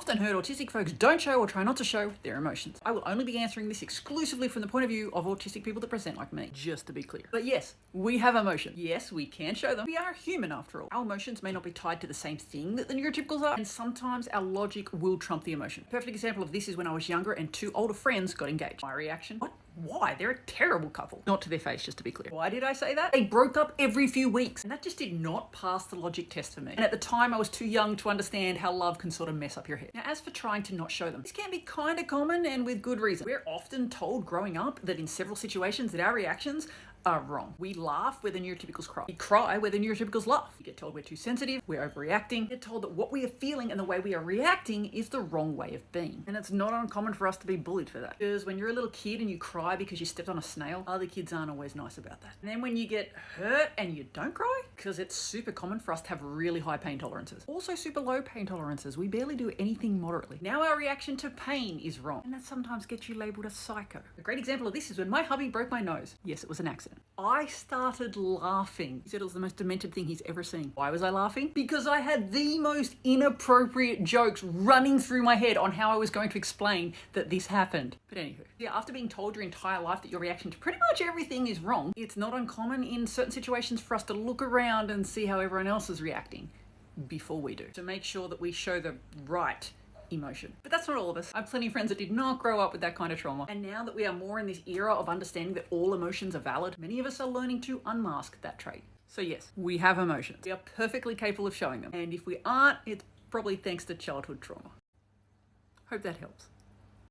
often heard autistic folks don't show or try not to show their emotions. I will only be answering this exclusively from the point of view of autistic people that present like me, just to be clear. But yes, we have emotions. Yes, we can show them. We are human after all. Our emotions may not be tied to the same thing that the neurotypicals are, and sometimes our logic will trump the emotion. Perfect example of this is when I was younger and two older friends got engaged. My reaction, what? Why? They're a terrible couple. Not to their face, just to be clear. Why did I say that? They broke up every few weeks, and that just did not pass the logic test for me. And at the time, I was too young to understand how love can sort of mess up your head. Now, as for trying to not show them, this can be kind of common and with good reason. We're often told growing up that in several situations that our reactions are wrong. We laugh where the neurotypicals cry. We cry where the neurotypicals laugh. We get told we're too sensitive, we're overreacting. We get told that what we are feeling and the way we are reacting is the wrong way of being. And it's not uncommon for us to be bullied for that. Because when you're a little kid and you cry because you stepped on a snail, other kids aren't always nice about that. And then when you get hurt and you don't cry, because it's super common for us to have really high pain tolerances. Also super low pain tolerances. We barely do anything moderately. Now our reaction to pain is wrong. And that sometimes gets you labeled a psycho. A great example of this is when my hubby broke my nose. Yes, it was an accident. I started laughing. He said it was the most demented thing he's ever seen. Why was I laughing? Because I had the most inappropriate jokes running through my head on how I was going to explain that this happened. But anywho, yeah, after being told your entire life that your reaction to pretty much everything is wrong, it's not uncommon in certain situations for us to look around and see how everyone else is reacting before we do, to make sure that we show the right emotion. But that's not all of us. I have plenty of friends that did not grow up with that kind of trauma. And now that we are more in this era of understanding that all emotions are valid, many of us are learning to unmask that trait. So yes, we have emotions. We are perfectly capable of showing them. And if we aren't, it's probably thanks to childhood trauma. Hope that helps.